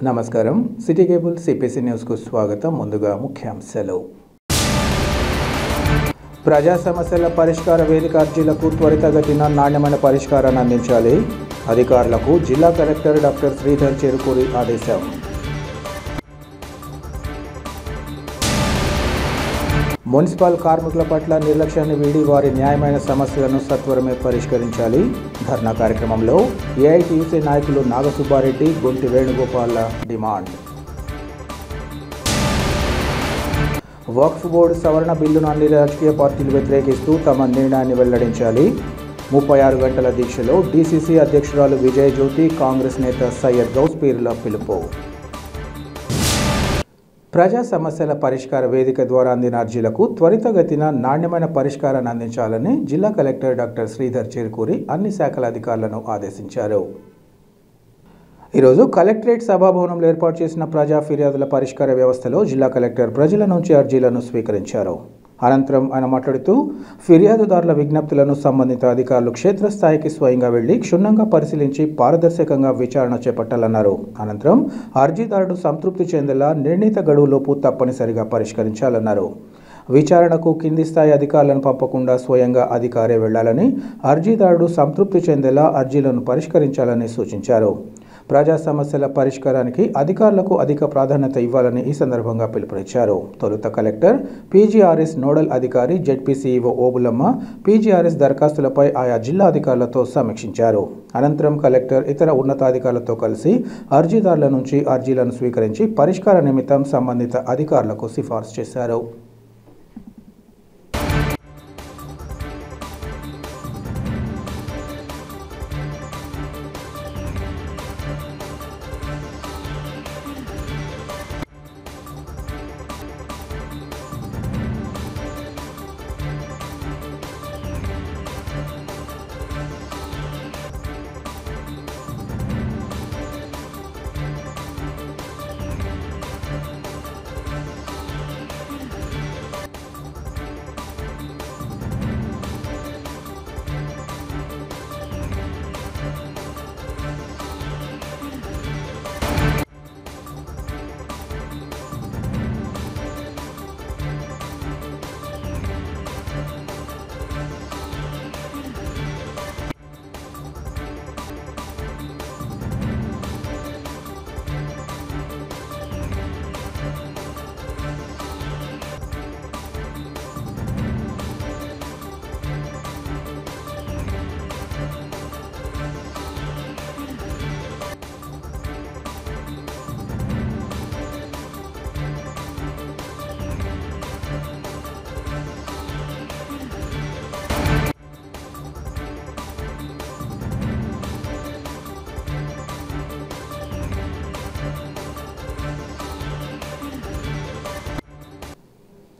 నమస్కారం city cable CPC news కు స్వాగతం. ముందుగా ముఖ్యాంశాలు. ప్రజా సమస్యల పరిష్కార వేదిక అర్జీలకు త్వరితగతిన నాణ్యమైన పరిష్కారాన్ని అందించాలి. అధికారులకు జిల్లా కలెక్టర్ డాక్టర్ శ్రీధర్ చెరుకూరి ఆదేశం. మున్సిపల్ కార్మికుల పట్ల నిర్లక్ష్యాన్ని వీడి వారి న్యాయమైన సమస్యలను సత్వరమే పరిష్కరించాలి. ధర్నా కార్యక్రమంలో ఏఐటీయూసీ నాయకులు నాగసుబ్బారెడ్డి, గొంటి వేణుగోపాల్ల డిమాండ్. వక్ఫ్ బోర్డు సవరణ బిల్లును అన్ని రాజకీయ పార్టీలు వ్యతిరేకిస్తూ తమ నిర్ణయాన్ని వెల్లడించాలి. 36 గంటల దీక్షలో డీసీసీ అధ్యక్షురాలు విజయజ్యోతి, కాంగ్రెస్ నేత సయ్యద్ గౌస్ పీర్ల పిలుపు. ప్రజా సమస్యల పరిష్కార వేదిక ద్వారా అందిన అర్జీలకు త్వరితగతిన నాణ్యమైన పరిష్కారాన్ని అందించాలని జిల్లా కలెక్టర్ డాక్టర్ శ్రీధర్ చెరుకూరి అన్ని శాఖల అధికారులను ఆదేశించారు. ఈరోజు కలెక్టరేట్ సభాభవనంలో ఏర్పాటు చేసిన ప్రజా ఫిర్యాదుల పరిష్కార వ్యవస్థలో జిల్లా కలెక్టర్ ప్రజల నుంచి అర్జీలను స్వీకరించారు. అనంతరం ఆయన మాట్లాడుతూ ఫిర్యాదుదారుల విజ్ఞప్తులను సంబంధిత అధికారులు క్షేత్రస్థాయికి స్వయంగా వెళ్లి క్షుణ్ణంగా పరిశీలించి పారదర్శకంగా విచారణ చేపట్టాలన్నారు. అనంతరం అర్జీదారుడు సంతృప్తి చెందేలా నిర్ణీత గడువులోపు తప్పనిసరిగా పరిష్కరించాలన్నారు. విచారణకు కింది స్థాయి అధికారులను పంపకుండా స్వయంగా అధికారే వెళ్లాలని, అర్జీదారుడు సంతృప్తి చెందేలా అర్జీలను పరిష్కరించాలని సూచించారు. ప్రజా సమస్యల పరిష్కారానికి అధికారులకు అధిక ప్రాధాన్యత ఇవ్వాలని ఈ సందర్భంగా పిలుపునిచ్చారు. తొలుత కలెక్టర్ పీజీఆర్ఎస్ నోడల్ అధికారి జెడ్పీసీఈఓ ఓబులమ్మ పీజీఆర్ఎస్ దరఖాస్తులపై ఆయా జిల్లా అధికారులతో సమీక్షించారు. అనంతరం కలెక్టర్ ఇతర ఉన్నతాధికారులతో కలిసి అర్జీదారుల నుంచి అర్జీలను స్వీకరించి పరిష్కార నిమిత్తం సంబంధిత అధికారులకు సిఫార్సు చేశారు.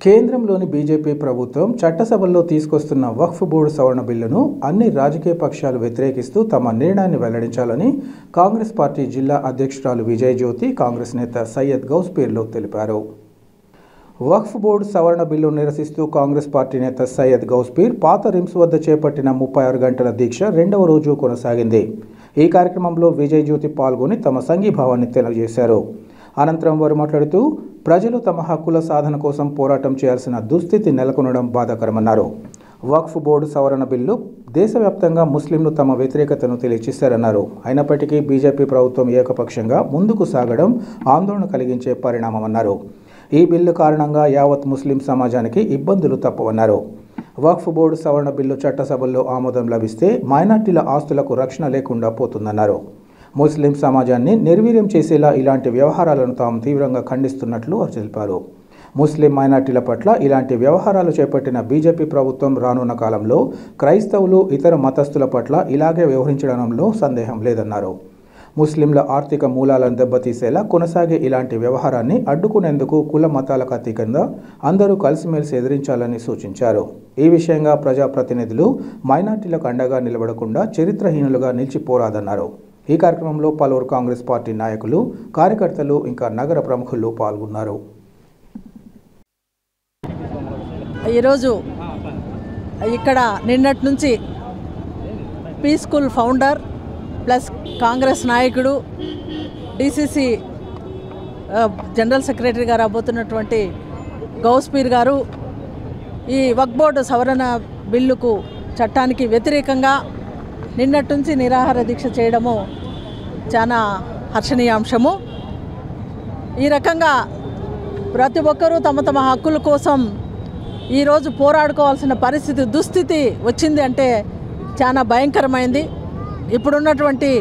కేంద్రంలోని బీజేపీ ప్రభుత్వం చట్టసభల్లో తీసుకొస్తున్న వక్ఫ్ బోర్డు సవరణ బిల్లును అన్ని రాజకీయ పక్షాలు వ్యతిరేకిస్తూ తమ నిర్ణయాన్ని వెల్లడించాలని కాంగ్రెస్ పార్టీ జిల్లా అధ్యక్షురాలు విజయజ్యోతి, కాంగ్రెస్ నేత సయ్యద్ గౌస్ పీర్లు తెలిపారు. వక్ఫ్ బోర్డు సవరణ బిల్లును నిరసిస్తూ కాంగ్రెస్ పార్టీ నేత సయ్యద్ గౌస్ పీర్ పాత రిమ్స్ వద్ద చేపట్టిన 36 గంటల దీక్ష 2వ రోజు కొనసాగింది. ఈ కార్యక్రమంలో విజయజ్యోతి పాల్గొని తమ సంఘీభావాన్ని తెలియజేశారు. అనంతరం వారు మాట్లాడుతూ ప్రజలు తమ హక్కుల సాధన కోసం పోరాటం చేయాల్సిన దుస్థితి నెలకొనడం బాధాకరమన్నారు. వక్ఫ్ బోర్డు సవరణ బిల్లు దేశవ్యాప్తంగా ముస్లింలు తమ వ్యతిరేకతను తెలియచేశారన్నారు. అయినప్పటికీ బీజేపీ ప్రభుత్వం ఏకపక్షంగా ముందుకు సాగడం ఆందోళన కలిగించే పరిణామమన్నారు. ఈ బిల్లు కారణంగా యావత్ ముస్లిం సమాజానికి ఇబ్బందులు తప్పవన్నారు. వక్ఫ్ బోర్డు సవరణ బిల్లు చట్టసభల్లో ఆమోదం లభిస్తే మైనార్టీల ఆస్తులకు రక్షణ లేకుండా పోతుందన్నారు. ముస్లిం సమాజాన్ని నిర్వీర్యం చేసేలా ఇలాంటి వ్యవహారాలను తాము తీవ్రంగా ఖండిస్తున్నట్లు వారు తెలిపారు. ముస్లిం మైనార్టీల పట్ల ఇలాంటి వ్యవహారాలు చేపట్టిన బీజేపీ ప్రభుత్వం రానున్న కాలంలో క్రైస్తవులు, ఇతర మతస్థుల పట్ల ఇలాగే వ్యవహరించడంలో సందేహం లేదన్నారు. ముస్లింల ఆర్థిక మూలాలను దెబ్బతీసేలా కొనసాగే ఇలాంటి వ్యవహారాన్ని అడ్డుకునేందుకు కుల మతాలకు అతీతంగా అందరూ కలిసిమెలిసి ఎదిరించాలని సూచించారు. ఈ విషయంగా ప్రజాప్రతినిధులు మైనార్టీలకు అండగా నిలబడకుండా చరిత్రహీనులుగా నిలిచిపోరాదన్నారు. ఈ కార్యక్రమంలో పలువురు కాంగ్రెస్ పార్టీ నాయకులు, కార్యకర్తలు ఇంకా నగర ప్రముఖులు పాల్గొన్నారు. ఈరోజు ఇక్కడ నిన్నటి నుంచి peace school founder plus Congress నాయకుడు, డిసిసి జనరల్ సెక్రటరీగా రాబోతున్నటువంటి గౌస్పీర్ గారు ఈ వక్ఫ్ బోర్డు సవరణ బిల్లుకు చట్టానికి వ్యతిరేకంగా నిన్నటి నుంచి నిరాహార దీక్ష చేయడము చాలా హర్షణీయాంశము. ఈ రకంగా ప్రతి ఒక్కరూ తమ తమ హక్కుల కోసం ఈరోజు పోరాడుకోవాల్సిన దుస్థితి వచ్చింది అంటే చాలా భయంకరమైంది. ఇప్పుడున్నటువంటి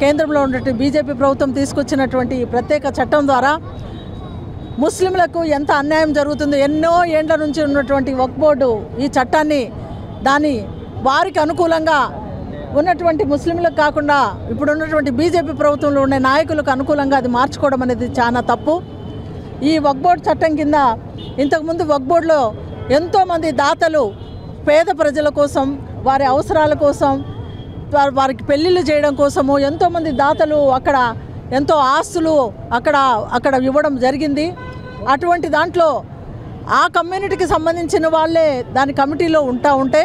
కేంద్రంలో ఉన్నటువంటి బీజేపీ ప్రభుత్వం తీసుకొచ్చినటువంటి ప్రత్యేక చట్టం ద్వారా ముస్లింలకు ఎంత అన్యాయం జరుగుతుందో, ఎన్నో ఏండ్ల నుంచి ఉన్నటువంటి వక్ఫ్ బోర్డు ఈ చట్టాన్ని వారికి అనుకూలంగా ఉన్నటువంటి ముస్లింలకు కాకుండా ఇప్పుడు ఉన్నటువంటి బీజేపీ ప్రభుత్వంలో ఉండే నాయకులకు అనుకూలంగా అది మార్చుకోవడం అనేది చాలా తప్పు. ఈ వక్ఫ్ బోర్డు చట్టం కింద ఇంతకుముందు వక్ఫ్ బోర్డులో ఎంతోమంది దాతలు పేద ప్రజల కోసం, వారి అవసరాల కోసం, వారికి పెళ్ళిళ్ళు చేయడం కోసము ఎంతోమంది దాతలు అక్కడ ఎంతో ఆస్తులు అక్కడ ఇవ్వడం జరిగింది. అటువంటి దాంట్లో ఆ కమ్యూనిటీకి సంబంధించిన వాళ్ళే దాని కమిటీలో ఉంటే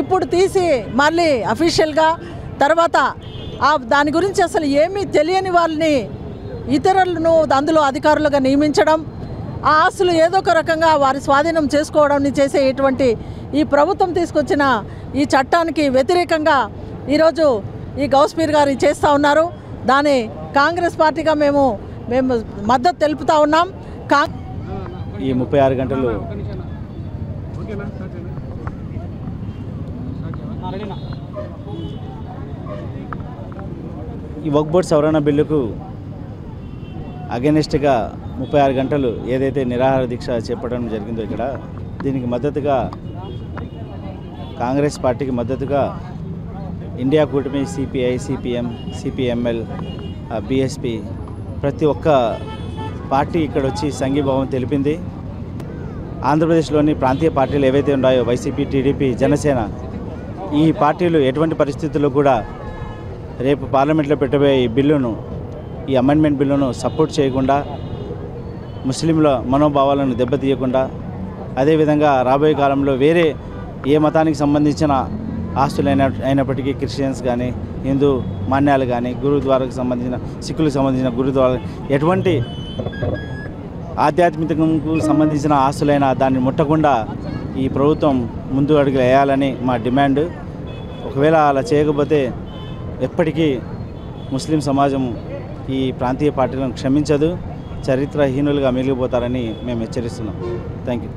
ఇప్పుడు తీసి మళ్ళీ అఫీషియల్గా తర్వాత దాని గురించి అసలు ఏమీ తెలియని వాళ్ళని ఇతరులను అందులో అధికారులుగా నియమించడం, ఆ ఆస్తులు ఏదో ఒక రకంగా వారి స్వాధీనం చేసుకోవడం చేసేటువంటి ఈ ప్రభుత్వం తీసుకొచ్చిన ఈ చట్టానికి వ్యతిరేకంగా ఈరోజు ఈ గౌస్పీర్ గారు చేస్తూ ఉన్నారు. దాని కాంగ్రెస్ పార్టీగా మేము మద్దతు తెలుపుతూ ఉన్నాం. ఈ 36 గంటలు ఈ వక్ఫ్ బోర్డు సవరణ బిల్లుకు అగెనిస్ట్గా 36 గంటలు ఏదైతే నిరాహార దీక్ష చేపట్టడం జరిగిందో ఇక్కడ, దీనికి మద్దతుగా కాంగ్రెస్ పార్టీకి మద్దతుగా ఇండియా కూటమి, సిపిఐ, సిపిఎం, సిపిఎంఎల్, బిఎస్పి ప్రతి ఒక్క పార్టీ ఇక్కడ వచ్చి సంఘీభావం తెలిపింది. ఆంధ్రప్రదేశ్లోని ప్రాంతీయ పార్టీలు ఏవైతే ఉన్నాయో వైసీపీ, టీడీపీ, జనసేన, ఈ పార్టీలు ఎటువంటి పరిస్థితుల్లో కూడా రేపు పార్లమెంట్లో పెట్టబోయే ఈ బిల్లును, ఈ అమెండ్మెంట్ బిల్లును సపోర్ట్ చేయకుండా, ముస్లింల మనోభావాలను దెబ్బతీయకుండా, అదేవిధంగా రాబోయే కాలంలో వేరే ఏ మతానికి సంబంధించిన ఆస్తులు అయినప్పటికీ క్రిస్టియన్స్ కానీ, హిందూ మాన్యాలు కానీ, గురుద్వారాకు సంబంధించిన, సిక్కులకు సంబంధించిన గురుద్వారా, ఎటువంటి ఆధ్యాత్మికకు సంబంధించిన ఆస్తులైనా దాన్ని ముట్టకుండా ఈ ప్రభుత్వం ముందు అడుగులు వేయాలని మా డిమాండ్. ఒకవేళ అలా చేయకపోతే ఎప్పటికీ ముస్లిం సమాజం ఈ ప్రాంతీయ పార్టీలను క్షమించదు, చరిత్రహీనులుగా మిగిలిపోతారని మేము హెచ్చరిస్తున్నాం. Thank you.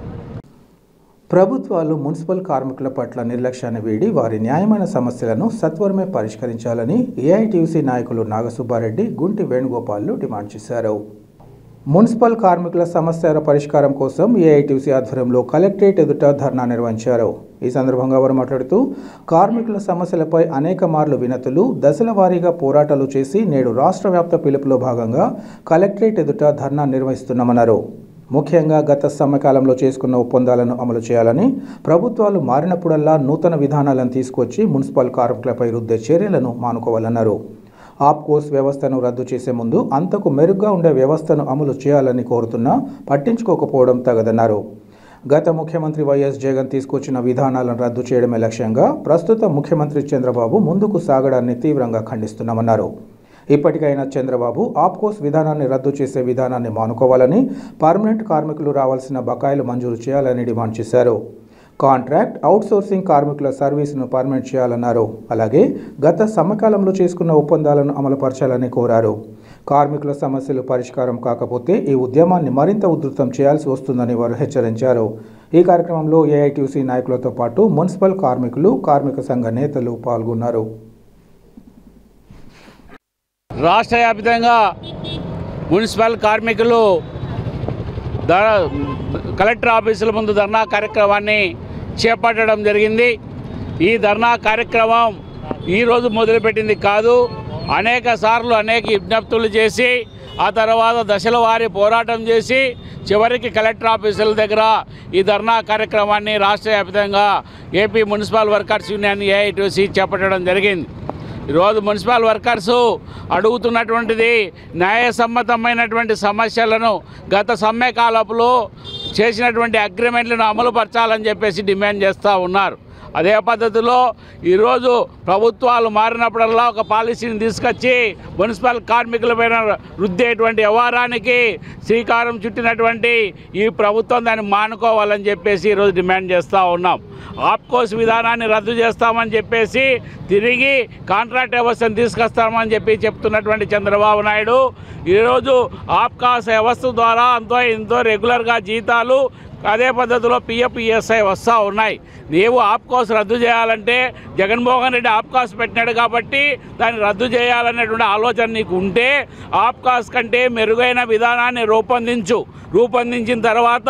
ప్రభుత్వాలు మున్సిపల్ కార్మికుల పట్ల నిర్లక్ష్యాన్ని వీడి వారి న్యాయమైన సమస్యలను సత్వరమే పరిష్కరించాలని ఏఐటీయూసీ నాయకులు నాగసుబ్బారెడ్డి, గుంటి వేణుగోపాల్లు డిమాండ్ చేశారు. మున్సిపల్ కార్మికుల సమస్యల పరిష్కారం కోసం ఏఐటీయూసీ ఆధ్వర్యంలో కలెక్టరేట్ ఎదుట ధర్నా నిర్వహించారు. ఈ సందర్భంగా వారు మాట్లాడుతూ కార్మికుల సమస్యలపై అనేక మార్లు వినతులు, దశల వారీగా పోరాటాలు చేసి నేడు రాష్ట్ర వ్యాప్త పిలుపులో భాగంగా కలెక్టరేట్ ఎదుట ధర్నా నిర్వహిస్తున్నామన్నారు. ముఖ్యంగా గత సమ్మెకాలంలో చేసుకున్న ఒప్పందాలను అమలు చేయాలని, ప్రభుత్వాలు మారినప్పుడల్లా నూతన విధానాలను తీసుకొచ్చి మున్సిపల్ కార్మికులపై రుద్దే చర్యలను మానుకోవాలన్నారు. ఆప్కోస్ వ్యవస్థను రద్దు చేసే ముందు అంతకు మెరుగ్గా ఉండే వ్యవస్థను అమలు చేయాలని కోరుతున్నా పట్టించుకోకపోవడం తగదన్నారు. గత ముఖ్యమంత్రి వైఎస్ జగన్ తీసుకొచ్చిన విధానాలను రద్దు చేయడమే లక్ష్యంగా ప్రస్తుత ముఖ్యమంత్రి చంద్రబాబు ముందుకు సాగడాన్ని తీవ్రంగా ఖండిస్తున్నామన్నారు. ఇప్పటికైనా చంద్రబాబు ఆప్కోస్ విధానాన్ని రద్దు చేసే విధానాన్ని మానుకోవాలని, పర్మనెంట్ కార్మికులు రావాల్సిన బకాయిలు మంజూరు చేయాలని డిమాండ్ చేశారు. కాంట్రాక్ట్, అవుట్సోర్సింగ్ కార్మికుల సర్వీసును పర్మనెంట్ చేయాలన్నారు. అలాగే గత సమ్మకాలంలో చేసుకున్న ఒప్పందాలను అమలుపరచాలని కోరారు. కార్మికుల సమస్యలు పరిష్కారం కాకపోతే ఈ ఉద్యమాన్ని మరింత ఉధృతం చేయాల్సి వస్తుందని వారు హెచ్చరించారు. ఈ కార్యక్రమంలో ఏఐటీయూసీ నాయకులతో పాటు మున్సిపల్ కార్మికులు, కార్మిక సంఘ నేతలు పాల్గొన్నారు. రాష్ట్ర వ్యాప్తంగా మున్సిపల్ కార్మికులు కలెక్టర్ ఆఫీసుల ముందు ధర్నా కార్యక్రమాన్ని చేపట్టడం జరిగింది. ఈ ధర్నా కార్యక్రమం ఈరోజు మొదలుపెట్టింది కాదు, అనేక సార్లు అనేక విజ్ఞప్తులు చేసి ఆ తర్వాత దశల వారీ పోరాటం చేసి చివరికి కలెక్టర్ ఆఫీసుల దగ్గర ఈ ధర్నా కార్యక్రమాన్ని రాష్ట్ర వ్యాప్తంగా AP municipal workers union AITUC చేపట్టడం జరిగింది. ఈరోజు మున్సిపల్ వర్కర్సు అడుగుతున్నటువంటిది న్యాయసమ్మతమైనటువంటి సమస్యలను గత సమ్మె కాలంలో చేసినటువంటి అగ్రిమెంట్లను అమలుపరచాలని చెప్పేసి డిమాండ్ చేస్తూ ఉన్నారు. అదే పద్ధతిలో ఈరోజు ప్రభుత్వాలు మారినప్పుడల్లా ఒక పాలసీని తీసుకొచ్చి మున్సిపల్ కార్మికులపైన రుద్దేటువంటి వ్యవహారానికి శ్రీకారం చుట్టినటువంటి ఈ ప్రభుత్వం దాన్ని మానుకోవాలని చెప్పేసి ఈరోజు డిమాండ్ చేస్తూ ఉన్నాం. ఆప్కోస్ విధానాన్ని రద్దు చేస్తామని చెప్పేసి తిరిగి కాంట్రాక్ట్ వ్యవస్థను తీసుకొస్తామని చెప్పి చెప్తున్నటువంటి చంద్రబాబు నాయుడు ఈరోజు ఆప్కాస్ వ్యవస్థ ద్వారా ఎంతో రెగ్యులర్గా జీతాలు అదే పద్ధతిలో పిఎఫ్ ఈఎస్ఐ వస్తూ ఉన్నాయి. నీవు ఆప్కాస్ రద్దు చేయాలంటే జగన్మోహన్ రెడ్డి ఆప్కాస్ పెట్టినాడు కాబట్టి దాన్ని రద్దు చేయాలనేటువంటి ఆలోచన నీకు ఉంటే ఆప్కాస్ కంటే మెరుగైన విధానాన్ని రూపొందించిన తర్వాత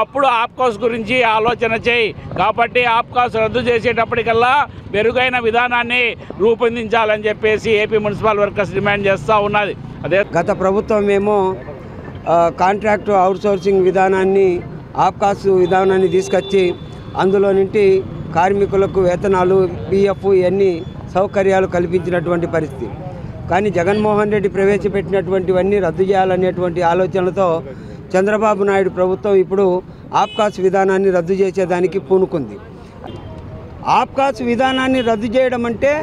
అప్పుడు ఆప్కాస్ గురించి ఆలోచన చేయి. కాబట్టి ఆప్కాస్ రద్దు చేసేటప్పటికల్లా మెరుగైన విధానాన్ని రూపొందించాలని చెప్పేసి ఏపీ మున్సిపల్ వర్కర్స్ డిమాండ్ చేస్తూ ఉన్నది. అదే గత ప్రభుత్వం ఏమో కాంట్రాక్టు అవుట్సోర్సింగ్ విధానాన్ని ఆప్కాస్ విధానాన్ని తీసుకొచ్చి అందులో నుండి కార్మికులకు వేతనాలు పిఎఫ్ ఇవన్నీ సౌకర్యాలు కల్పించినటువంటి పరిస్థితి. కానీ జగన్మోహన్ రెడ్డి ప్రవేశపెట్టినటువంటివన్నీ రద్దు చేయాలనేటువంటి ఆలోచనలతో చంద్రబాబు నాయుడు ప్రభుత్వం ఇప్పుడు ఆప్కాస్ విధానాన్ని రద్దు చేసేదానికి పూనుకుంది. ఆప్కాస్ విధానాన్ని రద్దు చేయడం అంటే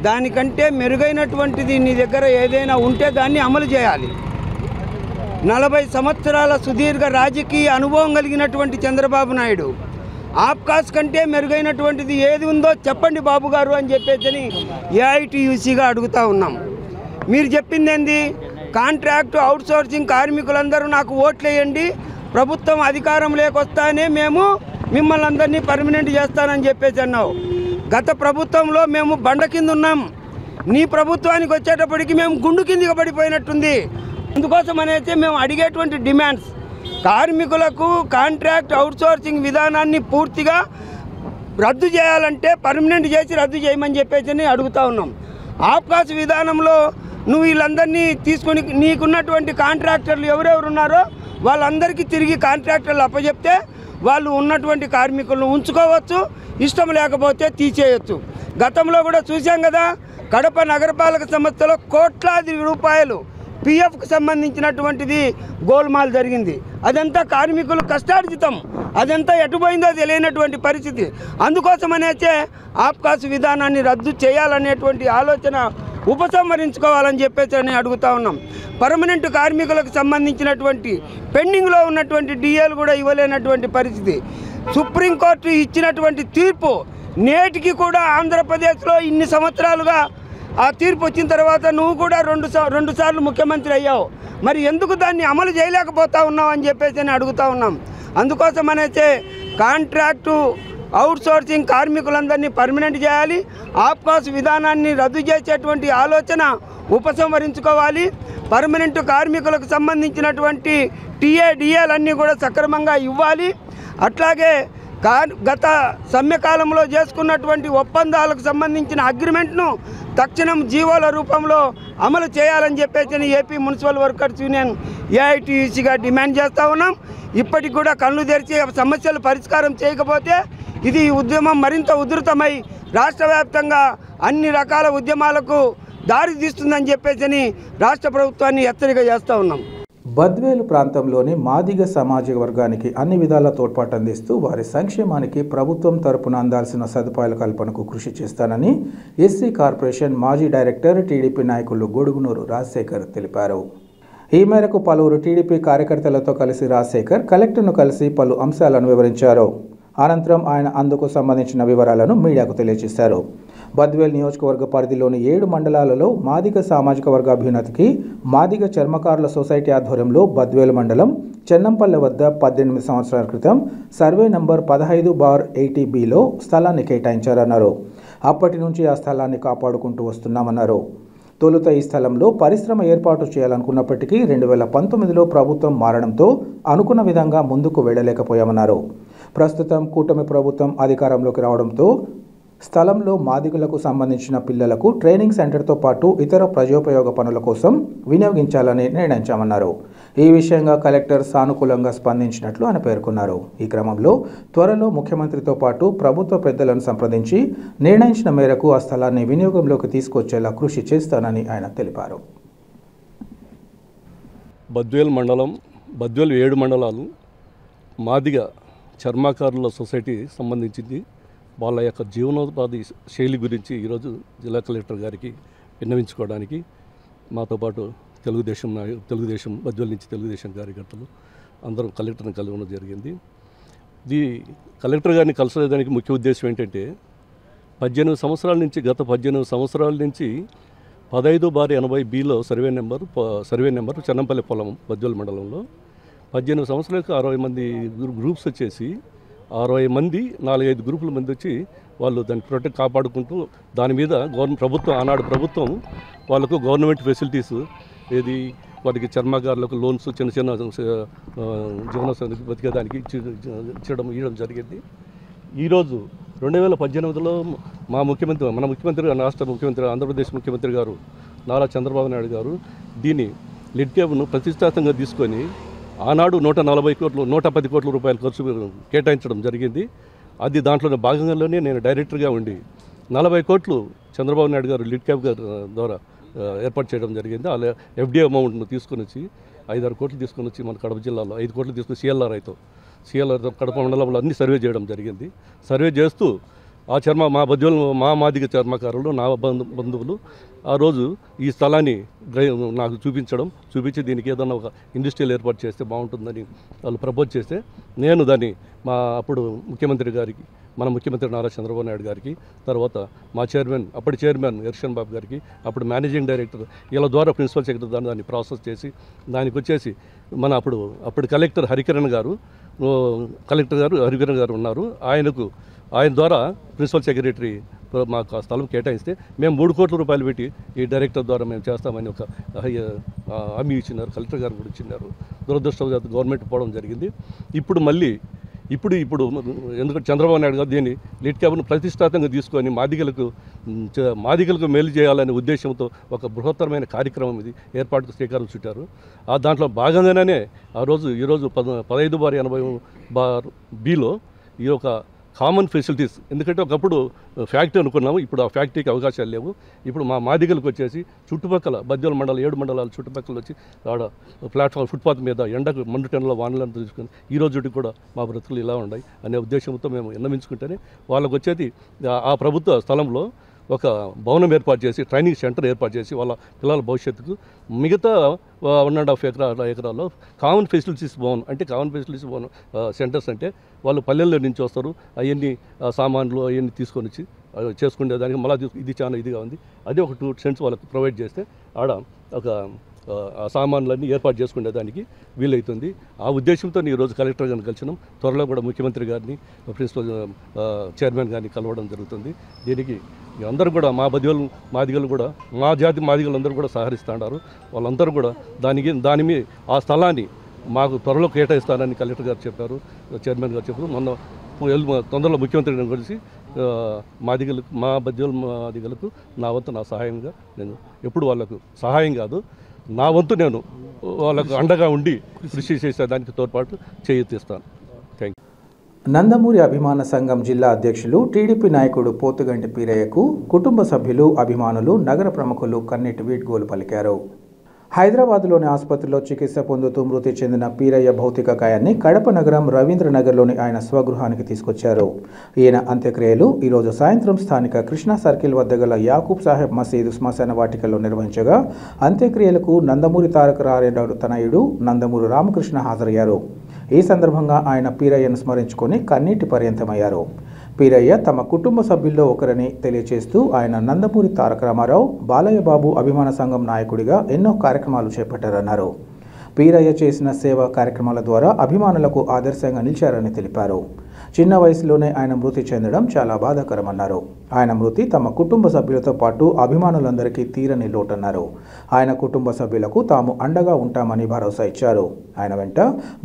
దానికంటే మెరుగైనటువంటిది నీ దగ్గర ఏదైనా ఉంటే దాన్ని అమలు చేయాలి. 40 సంవత్సరాల సుదీర్ఘ రాజకీయ అనుభవం కలిగినటువంటి చంద్రబాబు నాయుడు ఆప్కాస్ కంటే మెరుగైనటువంటిది ఏది ఉందో చెప్పండి బాబు గారు అని చెప్పేసి ఏఐటీయూసీగా అడుగుతూ ఉన్నాం. మీరు చెప్పింది ఏంది? కాంట్రాక్టు అవుట్సోర్సింగ్ కార్మికులందరూ నాకు ఓట్లేయండి, ప్రభుత్వం అధికారం లేకొస్తానే మేము మిమ్మల్ని అందరినీ పర్మనెంట్ చేస్తానని చెప్పేసి అన్నావు. గత ప్రభుత్వంలో మేము బండ కింద ఉన్నాం, నీ ప్రభుత్వానికి వచ్చేటప్పటికి మేము గుండు కిందికి పడిపోయినట్టుంది. అందుకోసం అనేది మేము అడిగేటువంటి డిమాండ్స్ కార్మికులకు కాంట్రాక్ట్ అవుట్సోర్సింగ్ విధానాన్ని పూర్తిగా రద్దు చేయాలంటే పర్మనెంట్ చేసి రద్దు చేయమని చెప్పేసి అడుగుతూ ఉన్నాం. ఆప్కాస్ విధానంలో నువ్వు వీళ్ళందరినీ తీసుకొని నీకున్నటువంటి కాంట్రాక్టర్లు ఎవరెవరు ఉన్నారో వాళ్ళందరికీ తిరిగి కాంట్రాక్టర్లు అప్పచెప్తే వాళ్ళు ఉన్నటువంటి కార్మికులను ఉంచుకోవచ్చు, ఇష్టం లేకపోతే తీసేయచ్చు. గతంలో కూడా చూసాం కదా, కడప నగరపాలక సంస్థలో కోట్లాది రూపాయలు పిఎఫ్కి సంబంధించినటువంటిది గోల్మాల్ జరిగింది. అదంతా కార్మికులు కష్టార్జితం, అదంతా ఎటుపోయిందో తెలియనటువంటి పరిస్థితి. అందుకోసమనేసే ఆప్కాస్ విధానాన్ని రద్దు చేయాలనేటువంటి ఆలోచన ఉపసంహరించుకోవాలని చెప్పేసి అని అడుగుతూ ఉన్నాం. పర్మనెంట్ కార్మికులకు సంబంధించినటువంటి పెండింగ్లో ఉన్నటువంటి డిఏలు కూడా ఇవ్వలేనటువంటి పరిస్థితి. సుప్రీంకోర్టు ఇచ్చినటువంటి తీర్పు నేటికి కూడా ఆంధ్రప్రదేశ్లో ఇన్ని సంవత్సరాలుగా ఆ తీర్పు వచ్చిన తర్వాత నువ్వు కూడా రెండు సార్లు ముఖ్యమంత్రి అయ్యావు, మరి ఎందుకు దాన్ని అమలు చేయలేకపోతా ఉన్నావు అని చెప్పేసి అని అడుగుతూ ఉన్నాం. అందుకోసమనేసే కాంట్రాక్టు అవుట్సోర్సింగ్ కార్మికులందరినీ పర్మనెంట్ చేయాలి, ఆప్కాస్ విధానాన్ని రద్దు చేసేటువంటి ఆలోచన ఉపసంహరించుకోవాలి, పర్మనెంట్ కార్మికులకు సంబంధించినటువంటి టీఏడిఏలన్నీ కూడా సక్రమంగా ఇవ్వాలి. అట్లాగే గత సమ్మెకాలంలో చేసుకున్నటువంటి ఒప్పందాలకు సంబంధించిన అగ్రిమెంట్ను తక్షణం జీవోల రూపంలో అమలు చేయాలని చెప్పేసి ఏపీ మున్సిపల్ వర్కర్స్ యూనియన్ ఏఐటీయూసీగా డిమాండ్ చేస్తూ ఉన్నాం. ఇప్పటికి కూడా కళ్ళు తెరిచి సమస్యలు పరిష్కారం చేయకపోతే ఇది ఉద్యమం మరింత ఉధృతమై రాష్ట్ర వ్యాప్తంగా అన్ని రకాల ఉద్యమాలకు దారి తీస్తుందని చెప్పేసి రాష్ట్ర ప్రభుత్వాన్ని హెచ్చరిక చేస్తూ ఉన్నాం. బద్వేలు ప్రాంతంలోని మాదిగ సామాజిక వర్గానికి అన్ని విధాల తోడ్పాటు అందిస్తూ వారి సంక్షేమానికి ప్రభుత్వం తరపున అందాల్సిన సదుపాయాల కల్పనకు కృషి చేస్తానని ఎస్సీ కార్పొరేషన్ మాజీ డైరెక్టర్ టీడీపీ నాయకులు గొడుగునూరు రాజశేఖర్ తెలిపారు. ఈ మేరకు పలువురు టీడీపీ కార్యకర్తలతో కలిసి రాజశేఖర్ కలెక్టర్ను కలిసి పలు అంశాలను వివరించారు. అనంతరం ఆయన అందుకు సంబంధించిన వివరాలను మీడియాకు తెలియజేశారు. బద్వేల్ నియోజకవర్గ పరిధిలోని 7 మండలాలలో మాదిగ సామాజిక వర్గ అభ్యున్నతికి మాదిగ చర్మకారుల సొసైటీ ఆధ్వర్యంలో బద్వేల్ మండలం చెన్నంపల్లె వద్ద 18 సంవత్సరాల క్రితం సర్వే నంబర్ 15/80Bలో స్థలాన్ని కేటాయించారన్నారు. అప్పటి నుంచి ఆ స్థలాన్ని కాపాడుకుంటూ వస్తున్నామన్నారు. తొలుత ఈ స్థలంలో పరిశ్రమ ఏర్పాటు చేయాలనుకున్నప్పటికీ 2019లో ప్రభుత్వం మారడంతో అనుకున్న విధంగా ముందుకు వెళ్లలేకపోయామన్నారు. ప్రస్తుతం కూటమి ప్రభుత్వం అధికారంలోకి రావడంతో స్థలంలో మాదిగలకు సంబంధించిన పిల్లలకు ట్రైనింగ్ సెంటర్తో పాటు ఇతర ప్రజోపయోగ పనుల కోసం వినియోగించాలని నిర్ణయించామన్నారు. ఈ విషయంగా కలెక్టర్ సానుకూలంగా స్పందించినట్లు ఆయన పేర్కొన్నారు. ఈ క్రమంలో త్వరలో ముఖ్యమంత్రితో పాటు ప్రభుత్వ పెద్దలను సంప్రదించి నిర్ణయించిన మేరకు ఆ స్థలాన్ని వినియోగంలోకి తీసుకొచ్చేలా కృషి చేస్తానని ఆయన తెలిపారు. బద్వేల్ మండలం, బద్వేల్ 7 మండలాలు మాదిగ చర్మకారుల సొసైటీ సంబంధించింది. వాళ్ళ యొక్క జీవనోపాధి శైలి గురించి ఈరోజు జిల్లా కలెక్టర్ గారికి విన్నవించుకోవడానికి మాతో పాటు తెలుగుదేశం బద్వేల్ నుంచి తెలుగుదేశం కార్యకర్తలు అందరం కలెక్టర్ని కలవడం జరిగింది. ఈ కలెక్టర్ గారిని కలిసలేదానికి ముఖ్య ఉద్దేశం ఏంటంటే 18 సంవత్సరాల నుంచి గత 18 సంవత్సరాల నుంచి 15/80 సర్వే నెంబర్ చెన్నంపల్లి పొలం బద్వేల్ మండలంలో 18 సంవత్సరాలకు 60 మంది గ్రూప్స్ వచ్చేసి 60 మంది 4-5 గ్రూపుల మంది వచ్చి వాళ్ళు దాన్ని ప్రొటెక్ట్ కాపాడుకుంటూ దాని మీద ఆనాడు ప్రభుత్వం వాళ్ళకు గవర్నమెంట్ ఫెసిలిటీస్ ఏది వాటికి చర్మగారులకు లోన్స్ చిన్న జీవన బతికేదానికి ఇవ్వడం జరిగింది. ఈరోజు 2018లో మన ముఖ్యమంత్రి రాష్ట్ర ముఖ్యమంత్రి ఆంధ్రప్రదేశ్ ముఖ్యమంత్రి గారు నారా చంద్రబాబు నాయుడు గారు దీన్ని లిడ్క్యాబ్ను ప్రతిష్టాత్మకంగా తీసుకొని ఆనాడు 110 కోట్ల రూపాయలు ఖర్చు కేటాయించడం జరిగింది. అది దాంట్లో భాగంగానే నేను డైరెక్టర్గా ఉండి 40 కోట్లు చంద్రబాబు నాయుడు గారు లిడ్క్యాబ్ ద్వారా ఏర్పాటు చేయడం జరిగింది. అలా ఎఫ్డీ అమౌంట్ను తీసుకొని వచ్చి 5-6 కోట్లు తీసుకొని వచ్చి మన కడప జిల్లాలో 5 కోట్లు తీసుకొని సిఎల్ఆర్తో కడప మండలంలో అన్ని సర్వే చేయడం జరిగింది. సర్వే చేస్తూ మా మాదిగ చర్మకారులు నా బంధువులు ఆ రోజు ఈ స్థలాన్ని నాకు చూపించి దీనికి ఏదన్నా ఒక ఇండస్ట్రియల్ ఏర్పాటు చేస్తే బాగుంటుందని వాళ్ళు ప్రపోజ్ చేస్తే నేను దాన్ని అప్పుడు ముఖ్యమంత్రి గారికి మన ముఖ్యమంత్రి నారా చంద్రబాబు నాయుడు గారికి తర్వాత మా అప్పటి చైర్మన్ ఎర్షన్ బాబు గారికి అప్పుడు మేనేజింగ్ డైరెక్టర్ వీళ్ళ ద్వారా ప్రిన్సిపల్ సెక్రటరీ దాన్ని ప్రాసెస్ చేసి దానికి వచ్చేసి మన అప్పుడు కలెక్టర్ హరికిరణ్ గారు ఉన్నారు. ఆయన ద్వారా ప్రిన్సిపల్ సెక్రటరీ మాకు ఆ స్థలం కేటాయిస్తే మేము 3 కోట్ల రూపాయలు పెట్టి ఈ డైరెక్టర్ ద్వారా మేము చేస్తామని ఒక హామీ ఇచ్చినారు. కలెక్టర్ గారు కూడా ఇచ్చినారు. దురదృష్టవశాత్తు గవర్నమెంట్ పోవడం జరిగింది. ఇప్పుడు ఎందుకంటే చంద్రబాబు నాయుడు గారు దీన్ని లిడ్క్యాబ్ను ప్రతిష్టాత్మకంగా తీసుకొని మాదిగలకు మేలు చేయాలనే ఉద్దేశంతో ఒక బృహత్తరమైన కార్యక్రమం ఇది ఏర్పాటుకు శ్రీకారం చుట్టారు. దాంట్లో భాగంగానే ఈరోజు 15/80 ఈ యొక్క కామన్ ఫెసిలిటీస్, ఎందుకంటే ఒకప్పుడు ఫ్యాక్టరీ అనుకున్నాము, ఇప్పుడు ఆ ఫ్యాక్టరీకి అవకాశాలు లేవు. ఇప్పుడు మా మాదిగలకు వచ్చేసి చుట్టుపక్కల బద్వేల్ మండలం 7 మండలాల చుట్టుపక్కల వచ్చి ఆడ ప్లాట్ఫామ్ ఫుట్పాత్ మీద ఎండకు మండు టెన్లో వానలంతా తీసుకొని ఈ రోజుకి కూడా మా బ్రతుకులు ఇలా ఉన్నాయి అనే ఉద్దేశంతో మేము విన్నవించుకుంటేనే వాళ్ళకు వచ్చేది ఆ ప్రభుత్వ స్థలంలో ఒక భవనం ఏర్పాటు చేసి ట్రైనింగ్ సెంటర్ ఏర్పాటు చేసి వాళ్ళ పిల్లల భవిష్యత్తుకు మిగతా 1.5 ఎకరాల్లో కామన్ ఫెసిలిటీస్ భవన్ సెంటర్స్ అంటే వాళ్ళు పల్లెల్లో నుంచి వస్తారు, అవన్నీ సామాన్లు అవన్నీ తీసుకొని వచ్చి చేసుకునేదానికి మళ్ళీ ఇది చాలా ఇదిగా ఉంది. అదే ఒక 2 సెంట్స్ వాళ్ళకి ప్రొవైడ్ చేస్తే ఆడ ఒక ఆ సామాన్లన్నీ ఏర్పాటు చేసుకునేదానికి వీలవుతుంది. ఆ ఉద్దేశంతో ఈరోజు కలెక్టర్ గారిని కలిసినాం. త్వరలో కూడా ముఖ్యమంత్రి గారిని ప్రిన్సిపల్ చైర్మన్ గారిని కలవడం జరుగుతుంది. దీనికి అందరూ కూడా మా మాదిగలు కూడా మా జాతి మాదిగలందరూ కూడా సహకరిస్తున్నారు. వాళ్ళందరూ కూడా దాని మీద ఆ స్థలాన్ని మాకు త్వరలో కేటాయిస్తానని కలెక్టర్ గారు చెప్పారు, చైర్మన్ గారు చెప్పారు. తొందరలో ముఖ్యమంత్రి గారిని కలిసి మా బద్వేల్ మాదిగలకు నా వంతు నా సహాయంగా నేను ఎప్పుడు వాళ్ళకు సహాయం కాదు, నా వంతు నేను వాళ్ళకు అండగా ఉండి కృషి చేసేదానికి తోడ్పాటు చేయిస్తాను. Thank you. నందమూరి అభిమాన సంఘం జిల్లా అధ్యక్షులు టీడీపీ నాయకుడు పోతుగంటి పీరయ్యకు కుటుంబ సభ్యులు, అభిమానులు, నగర ప్రముఖులు కన్నీటి వీడ్కోలు పలికారు. హైదరాబాద్లోని ఆసుపత్రిలో చికిత్స పొందుతూ మృతి చెందిన పీరయ్య భౌతిక కాయాన్ని కడప నగరం రవీంద్రనగర్లోని ఆయన స్వగృహానికి తీసుకొచ్చారు. ఈయన అంత్యక్రియలు ఈరోజు సాయంత్రం స్థానిక కృష్ణా సర్కిల్ వద్ద గల యాకూబ్ సాహెబ్ మసీదు శ్మశాన వాటికలో నిర్వహించగా అంత్యక్రియలకు నందమూరి తారక రామారావు తనయుడు నందమూరి రామకృష్ణ హాజరయ్యారు. ఈ సందర్భంగా ఆయన పీరయ్యను స్మరించుకొని కన్నీటి పర్యంతమయ్యారు. పీరయ్య తమ కుటుంబ సభ్యుల్లో ఒకరని తెలియజేస్తూ ఆయన నందమూరి తారక రామారావు, బాలయ్య బాబు అభిమాన సంఘం నాయకుడిగా ఎన్నో కార్యక్రమాలు చేపట్టారన్నారు. పీరయ్య చేసిన సేవా కార్యక్రమాల ద్వారా అభిమానులకు ఆదర్శంగా నిలిచారని తెలిపారు. చిన్న వయసులోనే ఆయన మృతి చెందడం చాలా బాధాకరమన్నారు. ఆయన మృతి తమ కుటుంబ సభ్యులతో పాటు అభిమానులందరికీ తీరని లోటన్నారు. ఆయన కుటుంబ సభ్యులకు తాము అండగా ఉంటామని భరోసా ఇచ్చారు. ఆయన వెంట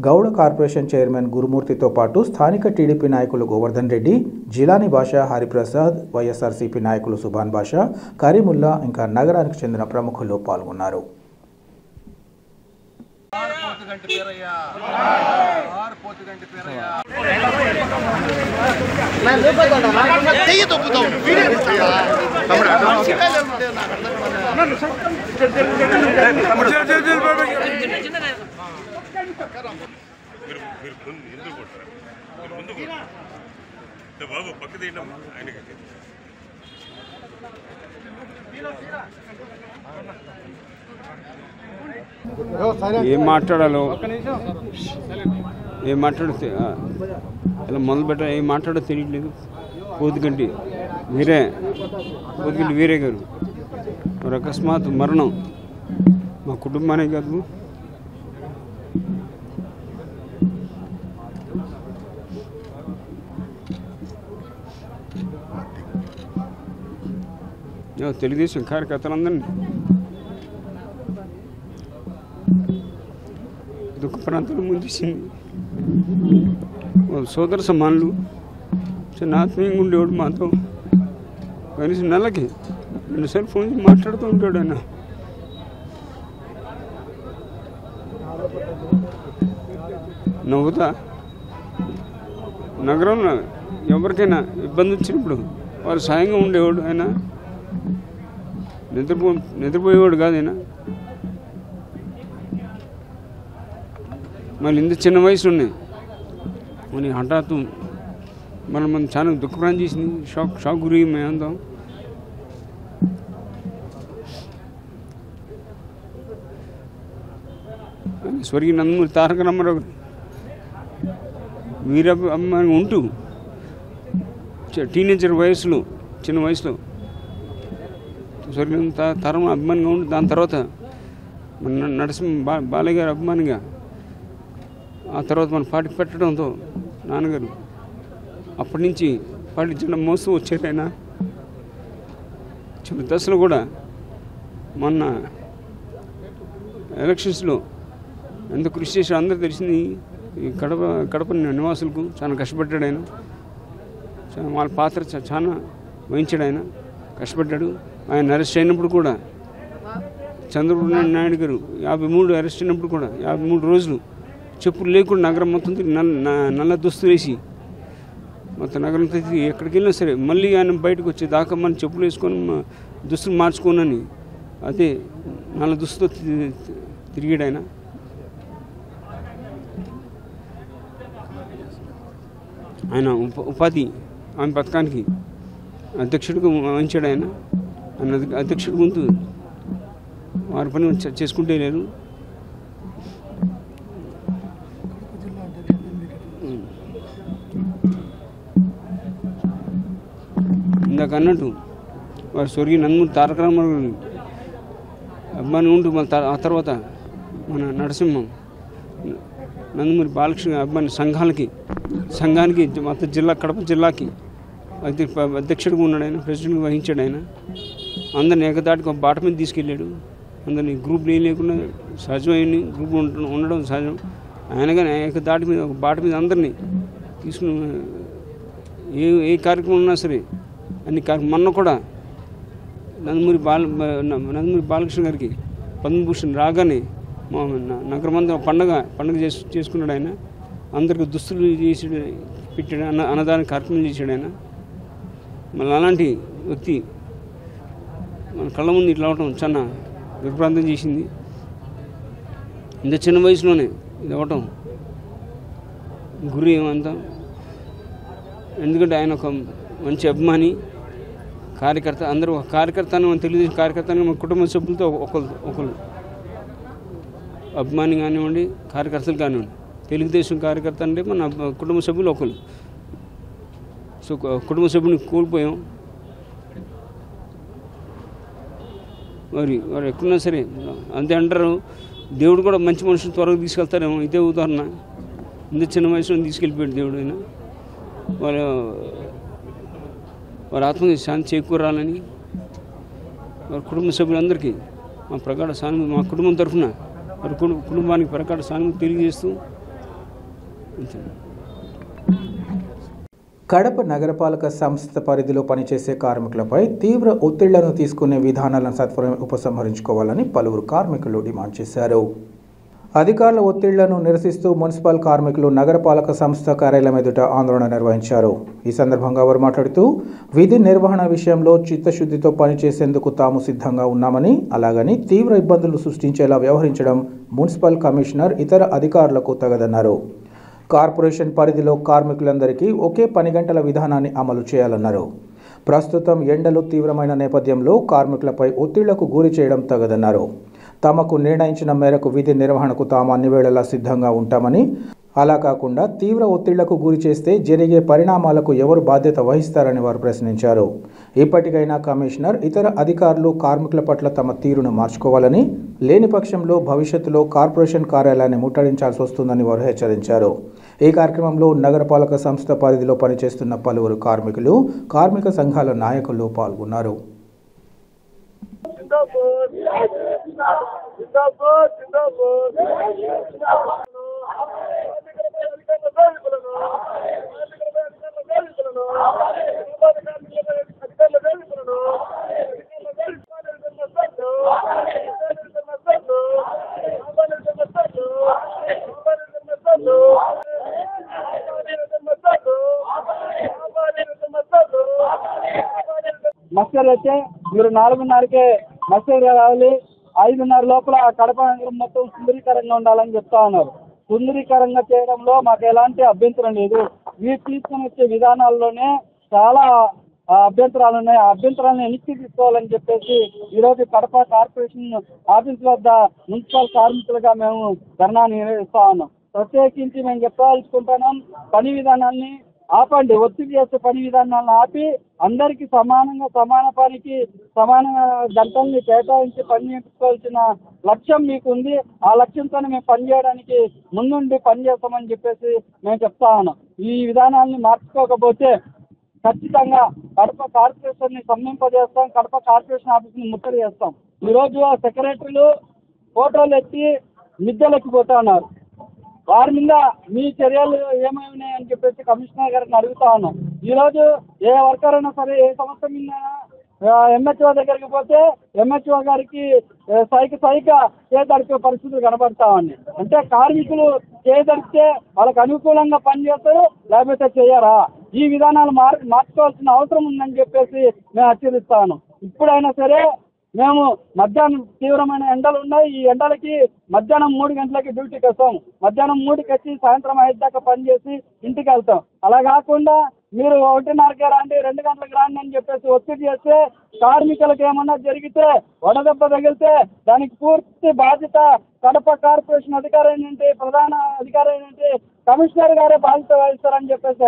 గౌడ కార్పొరేషన్ చైర్మన్ గురుమూర్తితో పాటు స్థానిక టీడీపీ నాయకులు గోవర్ధన్ రెడ్డి, జిలానీ బాషా, హరిప్రసాద్, వైఎస్ఆర్సీపీ నాయకులు సుభాన్ బాషా, కరీముల్లా ఇంకా నగరానికి చెందిన ప్రముఖులు పాల్గొన్నారు. ఏం మాట్లాడాలో ఇలా మొదలు పెట్టాలి, ఏం మాట్లాడో తెలియట్లేదు. పోతుగంటి వీరే గారు మరి అకస్మాత్ మరణం మా కుటుంబానే కాదు, తెలుగుదేశం కార్యకర్తలందరినీ దుఃఖ ప్రాంతాలు ముంచేసింది. సోదర సమానులు చిన్న ఆత్మీయంగా ఉండేవాడు మాతో. కనీసం నెలకి 2 సార్లు ఫోన్ చేసి మాట్లాడుతూ ఉంటాడు ఆయన. నవ్వుతా నగరంలో ఎవరికైనా ఇబ్బంది వచ్చినప్పుడు వారు సాయంగా ఉండేవాడు ఆయన. నిద్రపోయేవాడు కాదు ఆయన. మళ్ళీ ఇంత చిన్న వయసులోనే మరి హఠాత్తు మనం చాలా దుఃఖప్రాయం చేసింది. షాక్ గురి మేమందాం. స్వర్గీయ నందమూరి తారక రామారావు వీరభిమాని ఉంటూ టీనేజర్ వయసులో చిన్న వయసులో స్వర్గీయ తరం అభిమానిగా ఉండి దాని తర్వాత మన నరసింహ బాలయ్య గారు అభిమానిగా ఆ తర్వాత మన పార్టీ పెట్టడంతో నాన్నగారు అప్పటి నుంచి పార్టీ జెండా మోస్తూ వచ్చారు ఆయన. చిన్న దశలో కూడా మొన్న ఎలక్షన్స్లో ఎంత కృషి చేశాడో అందరూ తెలిసింది. ఈ కడప నివాసులకు చాలా కష్టపడ్డాడు ఆయన. వాళ్ళ పాత్ర చాలా వహించాడు ఆయన, కష్టపడ్డాడు. ఆయన అరెస్ట్ అయినప్పుడు కూడా చంద్రబాబు నాయుడు గారు 53 అరెస్ట్ అయినప్పుడు కూడా 53 రోజులు చెప్పులు లేకుండా నగరం మొత్తం తిరిగి నల్ల దుస్తులు వేసి మొత్తం నగరం తిరిగి ఎక్కడికి వెళ్ళినా సరే మళ్ళీ ఆయన బయటకు వచ్చే దాకా మనం చెప్పులు వేసుకొని దుస్తులు మార్చుకోనని అదే నల్ల దుస్తుతో తిరిగాడు ఆయన. ఆయన ఉపాధి ఆమె పథకానికి అధ్యక్షుడిగా వహించాడు ఆయన. ఆయన అధ్యక్షుడి ముందు వారి పని చేసుకుంటే లేరు. ఇందాక అన్నట్టు వారు స్వర్గీయ నందమూరి తారక రామారావు అభిమాని ఉంటూ ఆ తర్వాత మన నరసింహం నందమూరి బాలకృష్ణ అభిమాని సంఘానికి మొత్తం కడప జిల్లాకి అధ్యక్షుడిగా ఉన్నాడు ఆయన, ప్రెసిడెంట్గా వహించాడు ఆయన. అందరిని ఏకదాటికి ఒక బాట మీద తీసుకెళ్ళాడు. అందరినీ గ్రూప్లు ఏం లేకుండా సహజమైన గ్రూప్ ఉండడం సహజం. ఆయన కానీ ఏకదాటి మీద ఒక బాట మీద అందరినీ తీసుకుని ఏ కార్యక్రమం ఉన్నా సరే అన్ని మొన్న కూడా నందమూరి బాలకృష్ణ గారికి పద్మభూషణ్ రాగానే మా నగరమంతా పండగ చేసుకున్నాడు ఆయన. అందరికి దుస్తులు చేసి పెట్టాడు, అన్నదాన కార్యక్రమం చేశాడు ఆయన. మళ్ళీ అలాంటి వ్యక్తి మన కళ్ళ ముందు ఇట్లా అవటం చాలా విభ్రాంతం చేసింది. ఇంత చిన్న వయసులోనే ఇది అవటం గురి ఏమంతా. ఎందుకంటే ఆయన ఒక మంచి అభిమాని కార్యకర్త. అందరూ ఒక కార్యకర్తను తెలుగుదేశం కార్యకర్తను మన కుటుంబ సభ్యులతో ఒకరు అభిమాని కానివ్వండి, కార్యకర్తలు కానివ్వండి. తెలుగుదేశం కార్యకర్త అంటే మన కుటుంబ సభ్యులు ఒకరు. సో కుటుంబ సభ్యుని కోల్పోయాం. వారు ఎక్కడున్నా సరే అంతే అంటారు, దేవుడు కూడా మంచి మనుషులు త్వరగా తీసుకెళ్తారేమో. ఇదే ఉదాహరణ. ఇంత చిన్న వయసులో తీసుకెళ్ళిపోయాడు దేవుడు ఆయన. వారి ఆత్మకి శాంతి చేకూరాలని వారి కుటుంబ సభ్యులందరికీ మా ప్రగాఢ సానుభూతి, మా కుటుంబం తరఫున వారి కుటుంబానికి ప్రగాఢ సానుభూతి తెలియజేస్తూ. కడప నగరపాలక సంస్థ పరిధిలో పనిచేసే కార్మికులపై తీవ్ర ఒత్తిళ్లను తీసుకునే విధానాలను సత్వరం ఉపసంహరించుకోవాలని పలువురు కార్మికులు డిమాండ్ చేశారు. అధికారుల ఒత్తిళ్లను నిరసిస్తూ మున్సిపల్ కార్మికులు నగరపాలక సంస్థ కార్యాలయం ఎదుట ఆందోళన నిర్వహించారు. ఈ సందర్భంగా వారు మాట్లాడుతూ విధి నిర్వహణ విషయంలో చిత్తశుద్ధితో పనిచేసేందుకు తాము సిద్ధంగా ఉన్నామని, అలాగని తీవ్ర ఇబ్బందులు సృష్టించేలా వ్యవహరించడం మున్సిపల్ కమిషనర్ ఇతర అధికారులకు తగదన్నారు. కార్పొరేషన్ పరిధిలో కార్మికులందరికీ ఒకే పని గంటల విధానాన్ని అమలు చేయాలన్నారు. ప్రస్తుతం ఎండలు తీవ్రమైన నేపథ్యంలో కార్మికులపై ఒత్తిళ్లకు గురి చేయడం తగదన్నారు. తమకు నిర్ణయించిన మేరకు విధి నిర్వహణకు తాము అన్ని వేళలా సిద్ధంగా ఉంటామని, అలా కాకుండా తీవ్ర ఒత్తిళ్లకు గురి చేస్తే జరిగే పరిణామాలకు ఎవరు బాధ్యత వహిస్తారని వారు ప్రశ్నించారు. ఇప్పటికైనా కమిషనర్, ఇతర అధికారులు కార్మికుల పట్ల తమ తీరును మార్చుకోవాలని, లేని పక్షంలో భవిష్యత్తులో కార్పొరేషన్ కార్యాలయాన్ని ముట్టడించాల్సి వస్తుందని వారు హెచ్చరించారు. ఈ కార్యక్రమంలో నగరపాలక సంస్థ పరిధిలో పనిచేస్తున్న పలువురు కార్మికులు, కార్మిక సంఘాల నాయకులు పాల్గొన్నారు. మస్టర్ అయితే మీరు 4:30కే మస్టర్ రావాలి, 5:30 లోపల కడప నగరం మొత్తం సుందరీకరంగా ఉండాలని చెప్తా ఉన్నారు. సుందరీకరంగా చేయడంలో మాకు ఎలాంటి అభ్యంతరం లేదు. మీరు తీసుకుని వచ్చే విధానాల్లోనే చాలా అభ్యంతరాలు ఉన్నాయి. ఆ అభ్యంతరాలను వెనక్కి తీసుకోవాలని చెప్పేసి ఈరోజు కడప కార్పొరేషన్ ఆఫీస్ వద్ద మున్సిపల్ కార్మికులుగా మేము ధర్నా నిర్వహిస్తా ఉన్నాం. ప్రత్యేకించి మేము చెప్పాల్సుకుంటున్నాం, పని విధానాన్ని ఆపండి. ఒత్తిడి చేసే పని విధానాలను ఆపి అందరికీ సమాన పనికి సమాన గంటల్ని కేటాయించి పని చేయించుకోవాల్సిన లక్ష్యం మీకు ఉంది. ఆ లక్ష్యంతోనే మేము పనిచేయడానికి ముందుండి పనిచేస్తామని చెప్పేసి మేము చెప్తా ఉన్నాం. ఈ విధానాన్ని మార్చుకోకపోతే ఖచ్చితంగా కడప కార్పొరేషన్ని సమ్మింపజేస్తాం, కడప కార్పొరేషన్ ఆఫీస్ని ముట్టడి చేస్తాం. ఈరోజు ఆ సెక్రటరీలు ఫోటోలు ఎత్తి మిద్దెలెక్కిపోతా ఉన్నారు. వారి మీద మీ చర్యలు ఏమైనాయి అని చెప్పేసి కమిషనర్ గారిని అడుగుతా ఉన్నాం. ఈరోజు ఏ వర్కర్ అయినా సరే, ఏ సంస్థ మీద ఎంహెచ్ఓ దగ్గరికి పోతే ఎంహెచ్ఓ గారికి సైగా చేదడిపే పరిస్థితులు కనబడతా ఉన్నాయి. అంటే కార్మికులు చేదడితే వాళ్ళకి అనుకూలంగా పనిచేస్తారు, లేకపోతే చేయరా? ఈ విధానాలు మార్చుకోవాల్సిన అవసరం ఉందని చెప్పేసి మేము హెచ్చరిస్తాను. ఇప్పుడైనా సరే మేము మధ్యాహ్నం తీవ్రమైన ఎండలు ఉన్నాయి. ఈ ఎండలకి మధ్యాహ్నం 3 గంటలకి డ్యూటీకి వస్తాం. మధ్యాహ్నం 3కి వచ్చి సాయంత్రం 5 దాకా పనిచేసి ఇంటికి వెళ్తాం. అలా కాకుండా మీరు 1:30కే రాండి, 2 గంటలకు రాండి అని చెప్పేసి ఒత్తిడి చేస్తే కార్మికులకు ఏమన్నా జరిగితే, వడదెబ్బ తగిలితే దానికి పూర్తి బాధ్యత కడప కార్పొరేషన్ అధికారి అయినంటే, ప్రధాన అధికారి అయినంటే కమిషనర్ గారే బాధ్యత వహిస్తారని చెప్పేసి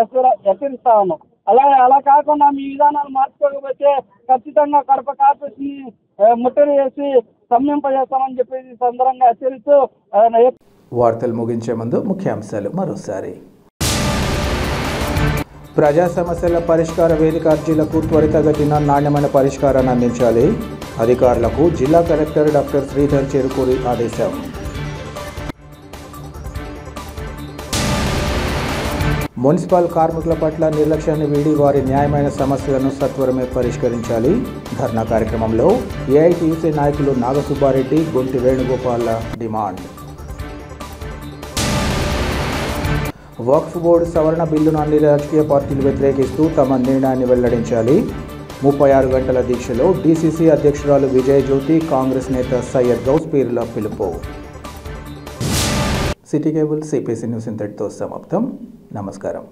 హెచ్చరిస్తా ఉన్నాం. అలా కాకుండా మీ విధానాలు మార్చుకోకపోతే ఖచ్చితంగా కడప కార్పొరేషన్ ముట్టడి చేసి సమ్మింపజేస్తామని చెప్పేసి సందర్భంగా హెచ్చరిస్తూ వార్తలు ముగించే ముందు ముఖ్యాంశాలు మరోసారి. ప్రజా సమస్యల పరిష్కార వేదిక అర్జీలకు త్వరితగతిన నాణ్యమైన పరిష్కారాన్ని అందించాలి. అధికారులకు జిల్లా కలెక్టర్ డాక్టర్ శ్రీధర్ చెరుకూరి ఆదేశం. మున్సిపల్ కార్మికుల పట్ల నిర్లక్ష్యాన్ని వీడి వారి న్యాయమైన సమస్యలను సత్వరమే పరిష్కరించాలి. ధర్నా కార్యక్రమంలో ఏఐటీయూసీ నాయకులు నాగసుబ్బారెడ్డి, గొంటి వేణుగోపాల డిమాండ్. వక్ఫ్ బోర్డు సవరణ బిల్లును అన్ని రాజకీయ పార్టీలు వ్యతిరేకిస్తూ తమ నిర్ణయాన్ని వెల్లడించాలి. 36 గంటల దీక్షలో డీసీసీ అధ్యక్షురాలు విజయజ్యోతి, కాంగ్రెస్ నేత సయ్యద్ గౌస్ పీర్ల పిలుపు. సిటీ కేబుల్ సిపిసి న్యూస్ ఇంతటితో సమాప్తం. నమస్కారం.